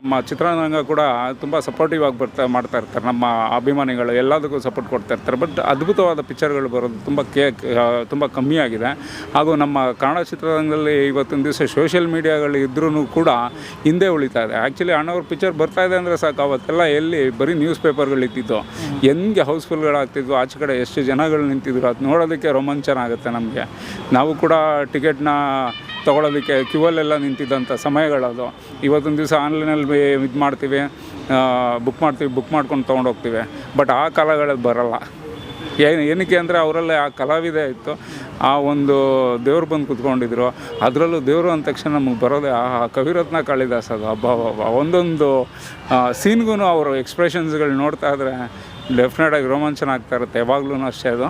ನಮ್ಮ ಚಿತ್ರರಂಗ ಕೂಡ ತುಂಬ ಸಪೋರ್ಟಿವ್ ಆಗಿ ಮಾಡ್ತಾ ಇರ್ತಾರೆ. ನಮ್ಮ ಅಭಿಮಾನಿಗಳು ಎಲ್ಲದಕ್ಕೂ ಸಪೋರ್ಟ್ ಕೊಡ್ತಾ ಇರ್ತಾರೆ. ಬಟ್ ಅದ್ಭುತವಾದ ಪಿಕ್ಚರ್ಗಳು ಬರೋದು ತುಂಬ ಕಮ್ಮಿ ಆಗಿದೆ. ಹಾಗೂ ನಮ್ಮ ಕನ್ನಡ ಚಿತ್ರರಂಗದಲ್ಲಿ ಇವತ್ತಿನ ದಿವಸ ಸೋಷಿಯಲ್ ಮೀಡಿಯಾಗಳು ಇದ್ರೂ ಕೂಡ ಹಿಂದೆ ಉಳಿತಾ ಇದೆ. ಆ್ಯಕ್ಚುಲಿ ಅಣ್ಣವ್ರ ಪಿಕ್ಚರ್ ಬರ್ತಾ ಇದೆ ಅಂದರೆ ಸಾಕು, ಅವತ್ತೆಲ್ಲ ಎಲ್ಲಿ ಬರೀ ನ್ಯೂಸ್ ಪೇಪರ್ಗಳಿದ್ದಿದ್ದು, ಹೆಂಗೆ ಹೌಸ್ಫುಲ್ಗಳಾಗ್ತಿದ್ವು, ಆಚೆ ಕಡೆ ಎಷ್ಟು ಜನಗಳು ನಿಂತಿದ್ರು, ಅದು ನೋಡೋದಕ್ಕೆ ರೋಮಾಂಚನ ಆಗುತ್ತೆ ನಮಗೆ. ನಾವು ಕೂಡ ಟಿಕೆಟ್ನ ತೊಗೊಳೋದಕ್ಕೆ ಕ್ಯೂವಲ್ಲೆಲ್ಲ ನಿಂತಿದ್ದಂಥ ಸಮಯಗಳದು. ಇವತ್ತಿನ ದಿವಸ ಆನ್ಲೈನಲ್ಲಿ ಇದು ಮಾಡ್ತೀವಿ, ಬುಕ್ ಮಾಡ್ಕೊಂಡು ತೊಗೊಂಡೋಗ್ತೀವಿ. ಬಟ್ ಆ ಕಾಲಗಳಲ್ಲಿ ಬರೋಲ್ಲ. ಏನಕ್ಕೆ ಅಂದರೆ ಅವರಲ್ಲೇ ಆ ಕಲಾವಿದೆ ಇತ್ತು, ಆ ಒಂದು ದೇವ್ರು ಬಂದು ಕೂತ್ಕೊಂಡಿದ್ರು. ಅದರಲ್ಲೂ ದೇವರು ಅಂದ ತಕ್ಷಣ ನಮಗೆ ಬರೋದೇ ಆ ಕವಿರತ್ನ ಕಾಳಿದಾಸ. ಅದು ಹಬ್ಬ ಒಂದೊಂದು ಸೀನ್ಗೂ ಅವರು ಎಕ್ಸ್ಪ್ರೆಷನ್ಸ್ಗಳು ನೋಡ್ತಾ ಇದ್ರೆ ಡೆಫಿನೆಟಾಗಿ ರೋಮಾಂಚನ ಆಗ್ತಾ ಇರುತ್ತೆ. ಯಾವಾಗಲೂ ಅಷ್ಟೇ ಅದು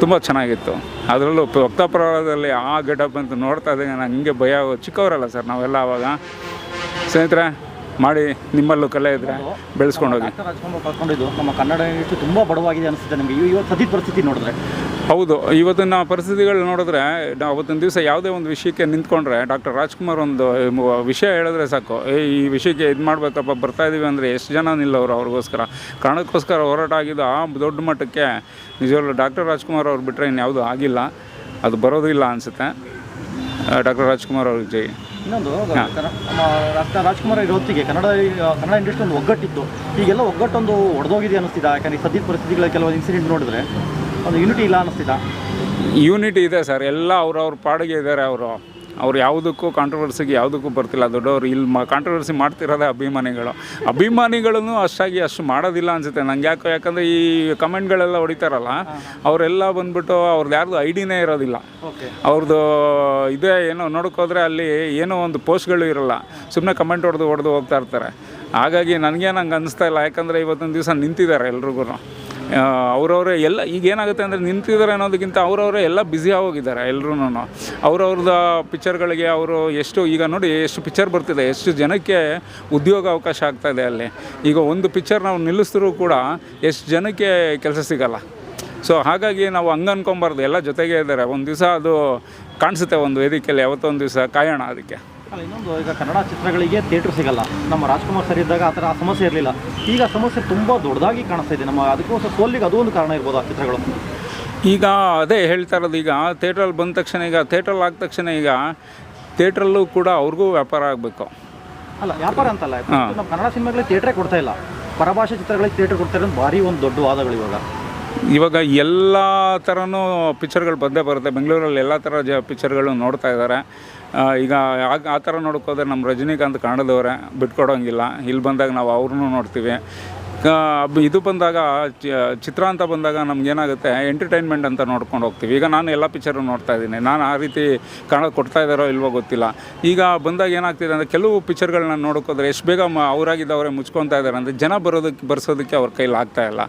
ತುಂಬ ಚೆನ್ನಾಗಿತ್ತು. ಅದರಲ್ಲೂ ಭಕ್ತಪ್ರವಾಹದಲ್ಲಿ ಆ ಗೆಟಪ್ ಅಂತ ನೋಡ್ತಾ ಇದ್ದಂಗೆ ನಂಗೆ ಹಿಂಗೆ ಭಯ. ಚಿಕ್ಕವರಲ್ಲ ಸರ್ ನಾವೆಲ್ಲ ಆವಾಗ. ಸ್ನೇಹಿತರೆ, ಮಾಡಿ ನಿಮ್ಮಲ್ಲೂ ಕಲೆ ಇದ್ದರೆ ಬೆಳೆಸ್ಕೊಂಡೋಗಿ. ರಾಜ್ಕುಮಾರ್ ಕಳ್ಕೊಂಡಿದ್ದು ನಮ್ಮ ಕನ್ನಡ ಇಂಡಸ್ಟ್ರಿ ತುಂಬ ಬಡವಾಗಿದೆ ಅನಿಸುತ್ತೆ ನಿಮಗೆ ಇವತ್ತು ಸದ್ಯದ ಪರಿಸ್ಥಿತಿ ನೋಡಿದ್ರೆ? ಹೌದು, ಇವತ್ತಿನ ಪರಿಸ್ಥಿತಿಗಳು ನೋಡಿದ್ರೆ ಅವತ್ತಿನ ದಿವಸ ಯಾವುದೇ ಒಂದು ವಿಷಯಕ್ಕೆ ನಿಂತ್ಕೊಂಡ್ರೆ ಡಾಕ್ಟರ್ ರಾಜ್ಕುಮಾರ್ ಒಂದು ವಿಷಯ ಹೇಳಿದ್ರೆ ಸಾಕು, ಈ ವಿಷಯಕ್ಕೆ ಇದು ಮಾಡಬೇಕಪ್ಪ, ಬರ್ತಾಯಿದ್ದೀವಿ ಅಂದರೆ ಎಷ್ಟು ಜನ ನಿಲ್ಲವರು ಅವ್ರಿಗೋಸ್ಕರ. ಕನ್ನಡಕ್ಕೋಸ್ಕರ ಹೋರಾಟ ಆಗಿದ್ದು ಆ ದೊಡ್ಡ ಮಟ್ಟಕ್ಕೆ ನಿಜವಾಗ್ಲೂ ಡಾಕ್ಟರ್ ರಾಜ್ಕುಮಾರ್ ಅವ್ರು ಬಿಟ್ಟರೆ ಇನ್ಯಾವುದೂ ಆಗಿಲ್ಲ. ಅದು ಬರೋದಿಲ್ಲ ಅನಿಸುತ್ತೆ. ಡಾಕ್ಟರ್ ರಾಜ್ಕುಮಾರ್ ಅವ್ರಿಗೆ ಜೈ. ಇನ್ನೊಂದು ಡಾಕ್ಟರ್ ರಾಜ್ಕುಮಾರ್ ಇರೋತ್ತಿಗೆ ಕನ್ನಡ ಇಂಡಸ್ಟ್ರಿ ಒಂದು ಒಗ್ಗಟ್ಟಿತ್ತು. ಈಗೆಲ್ಲ ಒಗ್ಗಟ್ಟೊಂದು ಒಡೆದೋಗಿದೆ ಅನ್ನಿಸ್ತಿದೆ. ಯಾಕಂದರೆ ಸದ್ಯದ ಪರಿಸ್ಥಿತಿಗಳ ಕೆಲವು ಇನ್ಸಿಡೆಂಟ್ ನೋಡಿದ್ರೆ ಒಂದು ಯೂನಿಟಿ ಇಲ್ಲ ಅನ್ನಿಸ್ತಿದ್ದ. ಯೂನಿಟಿ ಇದೆ ಸರ್, ಎಲ್ಲ ಅವ್ರವ್ರ ಪಾಡಿಗೆ ಇದ್ದಾರೆ. ಅವ್ರು ಯಾವುದಕ್ಕೂ ಕಾಂಟ್ರವರ್ಸಿಗೆ ಯಾವುದಕ್ಕೂ ಬರ್ತಿಲ್ಲ. ದೊಡ್ಡವರು ಇಲ್ಲಿ ಕಾಂಟ್ರವರ್ಸಿ ಮಾಡ್ತಿರೋದೇ ಅಭಿಮಾನಿಗಳೂ ಅಷ್ಟು ಮಾಡೋದಿಲ್ಲ ಅನಿಸುತ್ತೆ ನನಗೆ. ಯಾಕಂದರೆ ಈ ಕಮೆಂಟ್ಗಳೆಲ್ಲ ಹೊಡಿತಾರಲ್ಲ, ಅವರೆಲ್ಲ ಬಂದ್ಬಿಟ್ಟು ಅವ್ರದ್ದು ಯಾರ್ದು ಐಡಿನೇ ಇರೋದಿಲ್ಲ. ಅವ್ರದ್ದು ಇದೇ ಏನೋ ನೋಡೋಕ್ಕೋದ್ರೆ ಅಲ್ಲಿ ಏನೋ ಒಂದು ಪೋಸ್ಟ್ಗಳು ಇರೋಲ್ಲ, ಸುಮ್ಮನೆ ಕಮೆಂಟ್ ಹೊಡೆದು ಹೋಗ್ತಾ ಇರ್ತಾರೆ. ಹಾಗಾಗಿ ನನಗೇನು ಹಂಗೆ ಅನ್ನಿಸ್ತಾ ಇಲ್ಲ. ಯಾಕಂದರೆ ಇವತ್ತೊಂದು ದಿವಸ ನಿಂತಿದ್ದಾರೆ ಎಲ್ರಿಗೂ. ಅವರವರೇ ಎಲ್ಲ ಈಗ ಏನಾಗುತ್ತೆ ಅಂದರೆ ನಿಂತಿದ್ದಾರೆ ಅನ್ನೋದಕ್ಕಿಂತ ಅವರವರೇ ಎಲ್ಲ ಬ್ಯುಸಿ ಆಗೋಗಿದ್ದಾರೆ ಎಲ್ಲರೂ. ಅವ್ರವ್ರದ್ದು ಪಿಕ್ಚರ್ಗಳಿಗೆ ಅವರು ಈಗ ನೋಡಿ ಎಷ್ಟು ಪಿಕ್ಚರ್ ಬರ್ತಿದೆ, ಎಷ್ಟು ಜನಕ್ಕೆ ಉದ್ಯೋಗ ಅವಕಾಶ ಆಗ್ತಾಯಿದೆ ಅಲ್ಲಿ. ಈಗ ಒಂದು ಪಿಕ್ಚರ್ ನಾವು ನಿಲ್ಲಿಸಿದ್ರೂ ಕೂಡ ಎಷ್ಟು ಜನಕ್ಕೆ ಕೆಲಸ ಸಿಗೋಲ್ಲ. ಸೊ ಹಾಗಾಗಿ ನಾವು ಹಂಗೆ ಅನ್ಕೊಬಾರ್ದು, ಎಲ್ಲ ಜೊತೆಗೆ ಇದ್ದಾರೆ. ಒಂದು ದಿವಸ ಅದು ಕಾಣಿಸುತ್ತೆ ಒಂದು ವೇದಿಕೆಯಲ್ಲಿ, ಯಾವತ್ತೊಂದು ದಿವಸ ಕಾಯೋಣ ಅದಕ್ಕೆ. ಅಲ್ಲ, ಇನ್ನೊಂದು ಈಗ ಕನ್ನಡ ಚಿತ್ರಗಳಿಗೆ ಥಿಯೇಟ್ರ್ ಸಿಗಲ್ಲ. ನಮ್ಮ ರಾಜ್ಕುಮಾರ್ ಸರ್ ಇದ್ದಾಗ ಆ ಥರ ಸಮಸ್ಯೆ ಇರಲಿಲ್ಲ. ಈಗ ಸಮಸ್ಯೆ ತುಂಬ ದೊಡ್ಡದಾಗಿ ಕಾಣಿಸ್ತಾ ಇದೆ. ಅದಕ್ಕೋಸ್ಕರ ಸೋಲಿಗೆ ಅದು ಒಂದು ಕಾರಣ ಇರ್ಬೋದು ಆ ಚಿತ್ರಗಳು. ಈಗ ಅದೇ ಹೇಳ್ತಾ ಇರೋದು, ಈಗ ಥಿಯೇಟ್ರಲ್ಲಿ ಬಂದ ತಕ್ಷಣ, ಈಗ ಥಿಯೇಟ್ರಲ್ಲಿ ಆದ ತಕ್ಷಣ ಈಗ ಥಿಯೇಟ್ರಲ್ಲೂ ಕೂಡ ಅವ್ರಿಗೂ ವ್ಯಾಪಾರ ಆಗಬೇಕು. ಅಲ್ಲ, ವ್ಯಾಪಾರ ಅಂತಲ್ಲ, ನಮ್ಮ ಕನ್ನಡ ಸಿನಿಮಾಗಳಿಗೆ ಥಿಯೇಟ್ರೇ ಕೊಡ್ತಾ ಇಲ್ಲ, ಪರಭಾಷೆ ಚಿತ್ರಗಳಿಗೆ ಥಿಯೇಟ್ರ್ ಕೊಡ್ತಾ ಇರೋದು ಭಾರಿ ಒಂದು ದೊಡ್ಡ ವಾದಗಳು. ಇವಾಗ ಎಲ್ಲ ಥರನೂ ಪಿಕ್ಚರ್ಗಳು ಬಂದೇ ಬರುತ್ತೆ. ಬೆಂಗಳೂರಲ್ಲಿ ಎಲ್ಲ ಥರ ಪಿಕ್ಚರ್ಗಳು ನೋಡ್ತಾ ಇದ್ದಾರೆ. ಈಗ ಆ ಥರ ನೋಡೋಕ್ಕೋದ್ರೆ ನಮ್ಮ ರಜನಿಕಾಂತ್ ಕನ್ನಡದವರೇ ಬಿಟ್ಕೊಡೋಂಗಿಲ್ಲ. ಇಲ್ಲಿ ಬಂದಾಗ ನಾವು ಅವ್ರನ್ನೂ ನೋಡ್ತೀವಿ. ಇದು ಬಂದಾಗ ಚಿತ್ರ ಅಂತ ಬಂದಾಗ ನಮಗೇನಾಗುತ್ತೆ, ಎಂಟರ್ಟೈನ್ಮೆಂಟ್ ಅಂತ ನೋಡ್ಕೊಂಡು ಹೋಗ್ತೀವಿ. ಈಗ ನಾನು ಎಲ್ಲ ಪಿಕ್ಚರು ನೋಡ್ತಾ ಇದ್ದೀನಿ. ನಾನು ಆ ರೀತಿ ಕನ್ನಡ ಕೊಡ್ತಾ ಇದ್ದಾರೋ ಇಲ್ವೋ ಗೊತ್ತಿಲ್ಲ. ಈಗ ಬಂದಾಗ ಏನಾಗ್ತಿದೆ ಅಂದರೆ ಕೆಲವು ಪಿಕ್ಚರ್ಗಳನ್ನ ನೋಡೋಕ್ಕೋದ್ರೆ ಎಷ್ಟು ಬೇಗ ಅವರಾಗಿದ್ದವರೇ ಮುಚ್ಕೊತಾ ಇದ್ದಾರೆ ಅಂದರೆ ಜನ ಬರ್ಸೋದಕ್ಕೆ ಅವ್ರ ಕೈಲಿ ಆಗ್ತಾಯಿಲ್ಲ.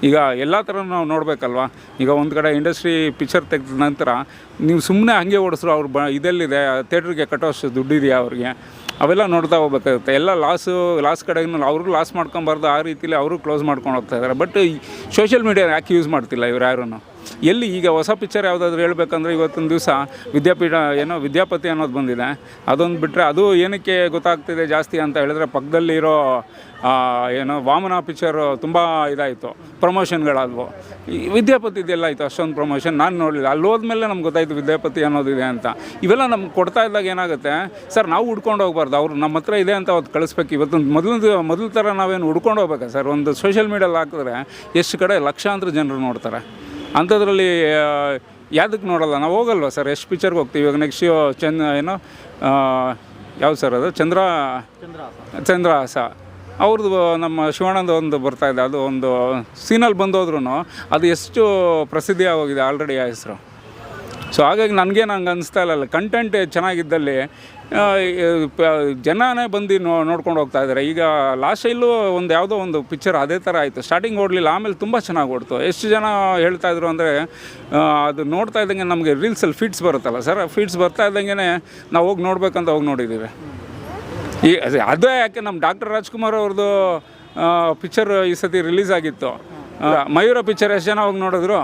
ಈಗ ಎಲ್ಲ ಥರ ನಾವು ನೋಡಬೇಕಲ್ವ. ಈಗ ಒಂದು ಕಡೆ ಇಂಡಸ್ಟ್ರಿ ಪಿಕ್ಚರ್ ತೆಗೆದ ನಂತರ ನೀವು ಸುಮ್ಮನೆ ಹಾಗೆ ಓಡಿಸ್ರು ಅವ್ರು ಇದೆಲ್ಲಿದೆ, ಥಿಯೇಟ್ರಿಗೆ ಕಟ್ಟೋಷ್ಟು ದುಡ್ಡಿದೆಯಾ ಅವ್ರಿಗೆ, ಅವೆಲ್ಲ ನೋಡ್ತಾ ಹೋಗ್ಬೇಕಾಗುತ್ತೆ. ಎಲ್ಲ ಲಾಸ್ ಕಡೆಗೂ ಅವ್ರಿಗೂ ಲಾಸ್ ಮಾಡ್ಕೊಬಾರ್ದು, ಆ ರೀತಿಯಲ್ಲಿ ಅವರು ಕ್ಲೋಸ್ ಮಾಡ್ಕೊಂಡು ಹೋಗ್ತಾ ಇದ್ದಾರೆ. ಬಟ್ ಸೋಷಿಯಲ್ ಮೀಡಿಯಾ ಯಾಕೆ ಯೂಸ್ ಮಾಡ್ತಿಲ್ಲ ಇವ್ರು ಯಾರೂ? ಎಲ್ಲಿ ಈಗ ಹೊಸ ಪಿಕ್ಚರ್ ಯಾವುದಾದ್ರೂ ಹೇಳ್ಬೇಕಂದ್ರೆ ಇವತ್ತೊಂದು ದಿವಸ ವಿದ್ಯಾಪತಿ ಅನ್ನೋದು ಬಂದಿದೆ. ಅದೊಂದು ಬಿಟ್ಟರೆ ಅದು ಏನಕ್ಕೆ ಗೊತ್ತಾಗ್ತಿದೆ ಜಾಸ್ತಿ ಅಂತ ಹೇಳಿದ್ರೆ, ಪಕ್ಕದಲ್ಲಿರೋ ವಾಮನ ಪಿಕ್ಚರು ತುಂಬ ಇದಾಯಿತು, ಪ್ರಮೋಷನ್ಗಳಾದವು. ವಿದ್ಯಾಪತಿದೆಲ್ಲ ಆಯಿತು ಅಷ್ಟೊಂದು ಪ್ರಮೋಷನ್ ನಾನು ನೋಡಲಿಲ್ಲ. ಅಲ್ಲಿ ಹೋದ್ಮೇಲೆ ನಮ್ಗೆ ಗೊತ್ತಾಯಿತು ವಿದ್ಯಾಪತಿ ಅನ್ನೋದಿದೆ ಅಂತ. ಇವೆಲ್ಲ ನಮ್ಗೆ ಕೊಡ್ತಾ ಇದ್ದಾಗ ಏನಾಗುತ್ತೆ ಸರ್, ನಾವು ಹುಡ್ಕೊಂಡು ಹೋಗ್ಬಾರ್ದು. ಅವ್ರು ನಮ್ಮ ಹತ್ರ ಇದೆ ಅಂತ ಅವತ್ತು ಕಳಿಸ್ಬೇಕು. ಇವತ್ತೊಂದು ಮೊದಲ ಥರ ನಾವೇನು ಹುಡ್ಕೊಂಡು ಹೋಗ್ಬೇಕಾ ಸರ್? ಒಂದು ಸೋಷಿಯಲ್ ಮೀಡಿಯಲ್ಲಿ ಹಾಕಿದ್ರೆ ಎಷ್ಟು ಕಡೆ ಲಕ್ಷಾಂತರ ಜನರು ನೋಡ್ತಾರೆ. ಅಂಥದ್ರಲ್ಲಿ ಯಾವುದಕ್ಕೆ ನೋಡೋಲ್ಲ? ನಾವು ಹೋಗಲ್ವ ಸರ್? ಎಷ್ಟು ಪಿಕ್ಚರ್ಗೆ ಹೋಗ್ತೀವಿ. ಇವಾಗ ನೆಕ್ಸ್ಟ್ ಯಾವುದು ಸರ್ ಅದು? ಚಂದ್ರಹಾಸ ಅವ್ರದ್ದು ನಮ್ಮ ಶಿವಾನಂದ ಒಂದು ಬರ್ತಾಯಿದೆ. ಅದು ಒಂದು ಸೀನಲ್ಲಿ ಬಂದೋದ್ರೂ ಅದು ಎಷ್ಟು ಪ್ರಸಿದ್ಧಿ ಆಗೋಗಿದೆ ಆಲ್ರೆಡಿ ಆ ಹೆಸರು. ಸೊ ಹಾಗಾಗಿ ನನಗೇನು ಹಂಗೆ ಅನಿಸ್ತಾ ಇಲ್ಲ. ಕಂಟೆಂಟ್ ಚೆನ್ನಾಗಿದ್ದಲ್ಲಿ ಜನನೇ ಬಂದು ನೋಡ್ಕೊಂಡು ಹೋಗ್ತಾ ಇದ್ದಾರೆ. ಈಗ ಲಾಸ್ಟಲ್ಲೂ ಯಾವುದೋ ಒಂದು ಪಿಕ್ಚರ್ ಅದೇ ಥರ ಆಯಿತು. ಸ್ಟಾರ್ಟಿಂಗ್ ಓಡಲಿಲ್ಲ, ಆಮೇಲೆ ತುಂಬ ಚೆನ್ನಾಗಿ ಓಡ್ತು. ಎಷ್ಟು ಜನ ಹೇಳ್ತಾಯಿದ್ರು ಅಂದರೆ, ಅದು ನೋಡ್ತಾ ಇದ್ದಂಗೆ ನಮಗೆ ರೀಲ್ಸಲ್ಲಿ ಫೀಡ್ಸ್ ಬರುತ್ತಲ್ಲ ಸರ್, ಫೀಡ್ಸ್ ಬರ್ತಾ ಇದ್ದಂಗೆ ನಾವು ಹೋಗಿ ನೋಡ್ಬೇಕಂತ ಹೋಗಿ ನೋಡಿದ್ದೀವಿ. ಅದೇ ಯಾಕೆ ನಮ್ಮ ಡಾಕ್ಟರ್ ರಾಜ್ಕುಮಾರ್ ಅವ್ರದ್ದು ಪಿಕ್ಚರ್ ಈ ಸತಿ ರಿಲೀಸ್ ಆಗಿತ್ತು, ಮಯೂರ ಪಿಕ್ಚರ್ ಎಷ್ಟು ಜನ ಹೋಗಿ ನೋಡಿದ್ರು?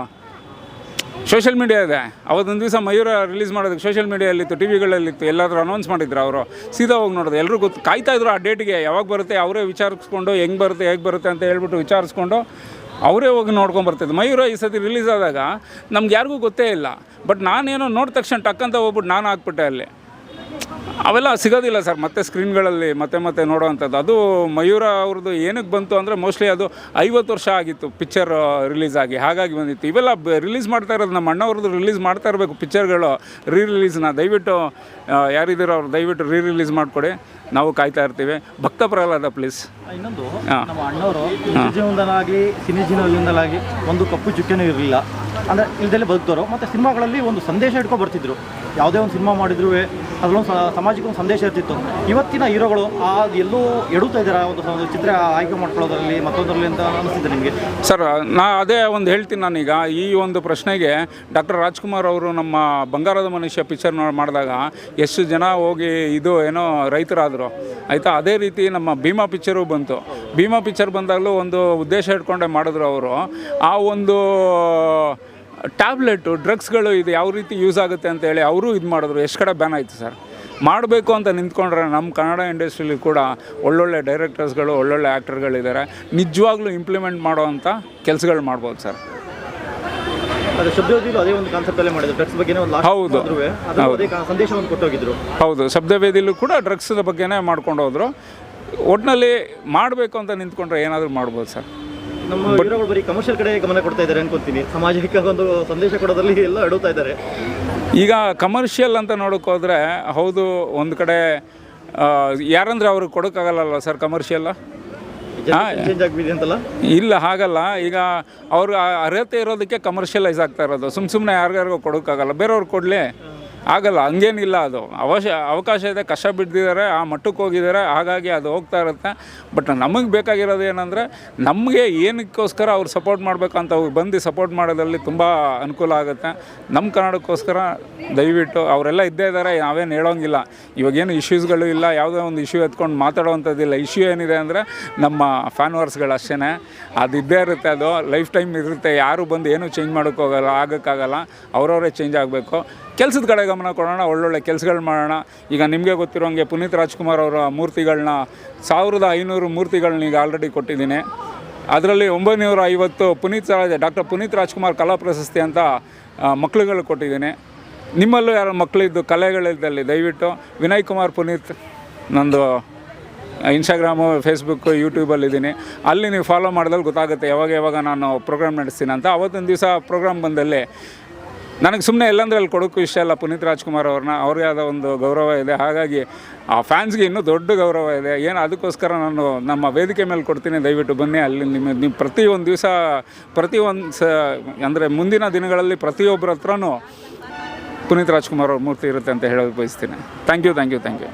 ಸೋಷಿಯಲ್ ಮೀಡಿಯಾ ಇದೆ. ಅವತ್ತೊಂದು ದಿವಸ ಮಯೂರ ರಿಲೀಸ್ ಮಾಡೋದಕ್ಕೆ ಸೋಷಿಯಲ್ ಮೀಡಿಯಾದಲ್ಲಿತ್ತು, ಟಿ ವಿಗಳಲ್ಲಿತ್ತು, ಎಲ್ಲಾದರೂ ಅನೌನ್ಸ್ ಮಾಡಿದ್ರು. ಅವರು ಸೀದಾ ಹೋಗಿ ನೋಡೋದು. ಎಲ್ಲರೂ ಕಾಯ್ತಾಯಿದ್ರು ಆ ಡೇಟಿಗೆ ಯಾವಾಗ ಬರುತ್ತೆ, ಅವರೇ ವಿಚಾರಿಸ್ಕೊಂಡು ಹೆಂಗೆ ಬರುತ್ತೆ ಹೇಗೆ ಬರುತ್ತೆ ಅಂತ ಹೇಳ್ಬಿಟ್ಟು ವಿಚಾರಿಸ್ಕೊಂಡು ಅವರೇ ಹೋಗಿ ನೋಡ್ಕೊಂಬರ್ತಿದ್ದು. ಮಯೂರ ಈ ಸತಿ ರಿಲೀಸ್ ಆದಾಗ ನಮ್ಗೆ ಯಾರಿಗೂ ಗೊತ್ತೇ ಇಲ್ಲ. ಬಟ್ ನಾನೇನೋ ನೋಡಿದ ತಕ್ಷಣ ಟಕ್ಕಂತ ಹೋಗ್ಬಿಟ್ಟು ನಾನು ಹಾಕ್ಬಿಟ್ಟೆ ಅಲ್ಲಿ. ಅವೆಲ್ಲ ಸಿಗೋದಿಲ್ಲ ಸರ್ ಮತ್ತೆ ಸ್ಕ್ರೀನ್ಗಳಲ್ಲಿ ಮತ್ತೆ ನೋಡೋವಂಥದ್ದು. ಅದು ಮಯೂರ ಅವ್ರದ್ದು ಏನಕ್ಕೆ ಬಂತು ಅಂದರೆ ಮೋಸ್ಟ್ಲಿ ಅದು 50 ವರ್ಷ ಆಗಿತ್ತು ಪಿಕ್ಚರ್ ರಿಲೀಸ್ ಆಗಿ, ಹಾಗಾಗಿ ಬಂದಿತ್ತು. ಇವೆಲ್ಲ ರಿಲೀಸ್ ಮಾಡ್ತಾ ಇರೋದು ನಮ್ಮ ಅಣ್ಣವ್ರದ್ದು ರಿಲೀಸ್ ಮಾಡ್ತಾ ಇರಬೇಕು ಪಿಕ್ಚರ್ಗಳು, ರಿಲೀಸ್ನ ದಯವಿಟ್ಟು ಯಾರಿದ್ದೀರೋ ಅವ್ರು ದಯವಿಟ್ಟು ರಿಲೀಸ್ ಮಾಡಿಕೊಡಿ, ನಾವು ಕಾಯ್ತಾ ಇರ್ತೀವಿ. ಭಕ್ತ ಪ್ರಹ್ಲಾದ ಪ್ಲೀಸ್. ಇನ್ನೊಂದು ನಮ್ಮ ಅಣ್ಣವರು ಜೀವನದಲ್ಲಾಗಲಿ ಸಿನಿ ಜೀವನದಿಂದಲಾಗಿ ಒಂದು ಕಪ್ಪು ಚುಕ್ಕೆನೂ ಇರಲಿಲ್ಲ, ಅಂದರೆ ಇಲ್ದಲ್ಲೇ ಬದುಕ್ತವರು. ಮತ್ತು ಸಿನಿಮಾಗಳಲ್ಲಿ ಒಂದು ಸಂದೇಶ ಇಟ್ಕೊಂಡು ಬರ್ತಿದ್ರು. ಯಾವುದೇ ಒಂದು ಸಿನಿಮಾ ಮಾಡಿದ್ರು ಅದರಲ್ಲೊಂದು ಸಮಾಜಕ್ಕೆ ಒಂದು ಸಂದೇಶ ಇರ್ತಿತ್ತು. ಇವತ್ತಿನ ಹೀರೋಗಳು ಎಲ್ಲೋ ಎಡುತ್ತಾ ಇದ್ದಾರೆ ಒಂದು ಚಿತ್ರ ಆಯ್ಕೆ ಮಾಡ್ಕೊಳ್ಳೋದ್ರಲ್ಲಿ ಮತ್ತೊಂದರಲ್ಲಿ ಅಂತ ಅನಿಸ್ತಿದೆ ನಿಮಗೆ? ಸರ್ ಅದೇ ಒಂದು ಹೇಳ್ತೀನಿ ನಾನೀಗ. ಈ ಒಂದು ಪ್ರಶ್ನೆಗೆ ಡಾಕ್ಟರ್ ರಾಜ್ಕುಮಾರ್ ಅವರು ನಮ್ಮ ಬಂಗಾರದ ಮನುಷ್ಯ ಪಿಕ್ಚರ್ ಮಾಡಿದಾಗ ಎಷ್ಟು ಜನ ಹೋಗಿ ಇದು ಏನೋ ರೈತರಾದರು ಆಯಿತಾ. ಅದೇ ರೀತಿ ನಮ್ಮ ಭೀಮಾ ಪಿಕ್ಚರು ಬಂತು. ಭೀಮಾ ಪಿಕ್ಚರ್ ಬಂದಾಗಲೂ ಒಂದು ಉದ್ದೇಶ ಇಟ್ಕೊಂಡೆ ಮಾಡಿದ್ರು ಅವರು. ಆ ಒಂದು ಟ್ಯಾಬ್ಲೆಟು ಡ್ರಗ್ಸ್ಗಳು ಇದು ಯಾವ ರೀತಿ ಯೂಸ್ ಆಗುತ್ತೆ ಅಂತೇಳಿ ಅವರು ಇದು ಮಾಡಿದ್ರು. ಎಷ್ಟು ಕಡೆ ಬ್ಯಾನ್ ಆಯಿತು ಸರ್. ಮಾಡಬೇಕು ಅಂತ ನಿಂತ್ಕೊಂಡ್ರೆ ನಮ್ಮ ಕನ್ನಡ ಇಂಡಸ್ಟ್ರಿಲಿ ಕೂಡ ಒಳ್ಳೊಳ್ಳೆ ಡೈರೆಕ್ಟರ್ಸ್ಗಳು ಒಳ್ಳೊಳ್ಳೆ ಆ್ಯಕ್ಟರ್ಗಳಿದ್ದಾರೆ, ನಿಜವಾಗ್ಲೂ ಇಂಪ್ಲಿಮೆಂಟ್ ಮಾಡೋವಂಥ ಕೆಲಸಗಳು ಮಾಡ್ಬೋದು ಸರ್. ಅದೇ ಶಬ್ದವೇದಿಲು ಅದೇ ಒಂದು ಕಾನ್ಸೆಪ್ಟಲ್ಲೇ ಮಾಡಿದ್ರು, ಡ್ರಗ್ಸ್ ಬಗ್ಗೆ ಒಂದು ಹೌದು ಅದೇ ಸಂದೇಶವನ್ನು ಕೊಟ್ಟೋಗಿದ್ರು. ಹೌದು, ಶಬ್ದವೇದಿಲು ಕೂಡ ಡ್ರಗ್ಸ್ ಬಗ್ಗೆನೇ ಮಾಡ್ಕೊಂಡು ಹೋದರು. ಒಟ್ಟಿನಲ್ಲಿ ಮಾಡಬೇಕು ಅಂತ ನಿಂತ್ಕೊಂಡ್ರೆ ಏನಾದರೂ ಮಾಡ್ಬೋದು ಸರ್. ನಮ್ಮ ಹೀರೋಗಳು ಬರೀ ಕಮರ್ಷಿಯಲ್ ಕಡೆ ಗಮನ ಕೊಡ್ತಾ ಇದ್ದಾರೆ ಅನ್ಕೊತೀನಿ. ಸಾಮಾಜಿಕ ಒಂದು ಸಂದೇಶ ಕೊಡೋದ್ರಲ್ಲಿ ಎಲ್ಲ ಎಡುತ್ತಾ ಇದ್ದಾರೆ. ಈಗ ಕಮರ್ಷಿಯಲ್ ಅಂತ ನೋಡೋಕೆ ಹೋದರೆ ಹೌದು, ಒಂದು ಕಡೆ ಯಾರಂದರೆ ಅವ್ರಿಗೆ ಕೊಡೋಕ್ಕಾಗಲ್ಲ ಸರ್ ಕಮರ್ಷಿಯಲ್ಲ. ಚೇಂಜ್ ಆಗ್ಬಿದೆ ಅಂತಲ್ಲ? ಇಲ್ಲ, ಹಾಗಲ್ಲ. ಈಗ ಅವ್ರಿಗೆ ಅರ್ಹತೆ ಇರೋದಕ್ಕೆ ಕಮರ್ಷಿಯಲೈಸ್ ಆಗ್ತಾ ಇರೋದು. ಸುಮ್ಮನೆ ಯಾರಿಗಾರಿಗೂ ಕೊಡೋಕ್ಕಾಗಲ್ಲ, ಬೇರೆಯವ್ರಿಗೆ ಕೊಡಲಿ ಆಗಲ್ಲ, ಹಂಗೇನಿಲ್ಲ. ಅದು ಅವಕಾಶ ಇದೆ, ಕಷ್ಟ ಬಿದ್ದಿದ್ದಾರೆ, ಆ ಮಟ್ಟಕ್ಕೆ ಹೋಗಿದ್ದಾರೆ, ಹಾಗಾಗಿ ಅದು ಹೋಗ್ತಾ ಇರುತ್ತೆ. ಬಟ್ ನಮಗೆ ಬೇಕಾಗಿರೋದು ಏನಂದರೆ ನಮಗೆ ಏನಕ್ಕೋಸ್ಕರ ಅವ್ರು ಸಪೋರ್ಟ್ ಮಾಡಬೇಕಂತ ಅವ್ರು ಬಂದು ಸಪೋರ್ಟ್ ಮಾಡೋದ್ರಲ್ಲಿ ತುಂಬ ಅನುಕೂಲ ಆಗುತ್ತೆ. ನಮ್ಮ ಕನ್ನಡಕ್ಕೋಸ್ಕರ ದಯವಿಟ್ಟು ಅವರೆಲ್ಲ ಇದ್ದೇ ಇದ್ದಾರೆ, ನಾವೇನು ಹೇಳೋಂಗಿಲ್ಲ. ಇವಾಗೇನು ಇಶ್ಯೂಸ್ಗಳು ಇಲ್ಲ, ಯಾವುದೋ ಒಂದು ಇಶ್ಯೂ ಎತ್ಕೊಂಡು ಮಾತಾಡೋವಂಥದ್ದಿಲ್ಲ. ಇಶ್ಯೂ ಏನಿದೆ ಅಂದರೆ ನಮ್ಮ ಫ್ಯಾನ್ವರ್ಸ್ಗಳು ಅಷ್ಟೇ, ಅದು ಇದ್ದೇ ಇರುತ್ತೆ. ಅದು ಲೈಫ್ ಟೈಮ್ ಇರುತ್ತೆ. ಯಾರು ಬಂದು ಏನೂ ಚೇಂಜ್ ಮಾಡೋಕ್ಕೋಗಲ್ಲ, ಆಗೋಕ್ಕಾಗಲ್ಲ. ಅವರವರೇ ಚೇಂಜ್ ಆಗಬೇಕು. ಕೆಲಸದ ಕಡೆ ಗಮನ ಕೊಡೋಣ, ಒಳ್ಳೊಳ್ಳೆ ಕೆಲಸಗಳು ಮಾಡೋಣ. ಈಗ ನಿಮಗೆ ಗೊತ್ತಿರೋಂಗೆ ಪುನೀತ್ ರಾಜ್ಕುಮಾರ್ ಅವರ ಮೂರ್ತಿಗಳನ್ನ 1500 ಮೂರ್ತಿಗಳನ್ನ ಈಗ ಆಲ್ರೆಡಿ ಕೊಟ್ಟಿದ್ದೀನಿ. ಅದರಲ್ಲಿ 950 ಡಾಕ್ಟರ್ ಪುನೀತ್ ರಾಜ್ಕುಮಾರ್ ಕಲಾ ಪ್ರಶಸ್ತಿ ಅಂತ ಮಕ್ಕಳುಗಳು ಕೊಟ್ಟಿದ್ದೀನಿ. ನಿಮ್ಮಲ್ಲೂ ಯಾರು ಮಕ್ಕಳಿದ್ದು ಕಲೆಗಳಿದ್ದಲ್ಲಿ ದಯವಿಟ್ಟು ವಿನಯ್ ಕುಮಾರ್ ಪುನೀತ್ ನಂದು ಇನ್ಸ್ಟಾಗ್ರಾಮು, ಫೇಸ್ಬುಕ್ಕು, ಯೂಟ್ಯೂಬಲ್ಲಿದ್ದೀನಿ. ಅಲ್ಲಿ ನೀವು ಫಾಲೋ ಮಾಡಿದಲ್ಲಿ ಗೊತ್ತಾಗುತ್ತೆ ಯಾವಾಗ ನಾನು ಪ್ರೋಗ್ರಾಮ್ ನಡೆಸ್ತೀನಿ ಅಂತ. ಅವತ್ತೊಂದು ದಿವಸ ಪ್ರೋಗ್ರಾಮ್ ಬಂದಲ್ಲಿ ನನಗೆ ಸುಮ್ಮನೆ ಎಲ್ಲಂದ್ರೆ ಅಲ್ಲಿ ಕೊಡೋಕ್ಕೂ ಇಷ್ಟ ಇಲ್ಲ ಪುನೀತ್ ರಾಜ್ಕುಮಾರ್ ಅವ್ರನ್ನ. ಅವ್ರಿಗೆ ಆದ ಒಂದು ಗೌರವ ಇದೆ, ಹಾಗಾಗಿ ಆ ಫ್ಯಾನ್ಸ್ಗೆ ಇನ್ನೂ ದೊಡ್ಡ ಗೌರವ ಇದೆ. ಏನು ಅದಕ್ಕೋಸ್ಕರ ನಾನು ನಮ್ಮ ವೇದಿಕೆ ಮೇಲೆ ಕೊಡ್ತೀನಿ, ದಯವಿಟ್ಟು ಬನ್ನಿ. ಅಲ್ಲಿ ನೀವು ಪ್ರತಿಯೊಂದು ದಿವಸ ಅಂದರೆ ಮುಂದಿನ ದಿನಗಳಲ್ಲಿ ಪ್ರತಿಯೊಬ್ಬರ ಹತ್ರನೂ ಪುನೀತ್ ರಾಜ್ಕುಮಾರ್ ಅವ್ರ ಮೂರ್ತಿ ಇರುತ್ತೆ ಅಂತ ಹೇಳೋದು ಬಯಸ್ತೀನಿ. Thank you.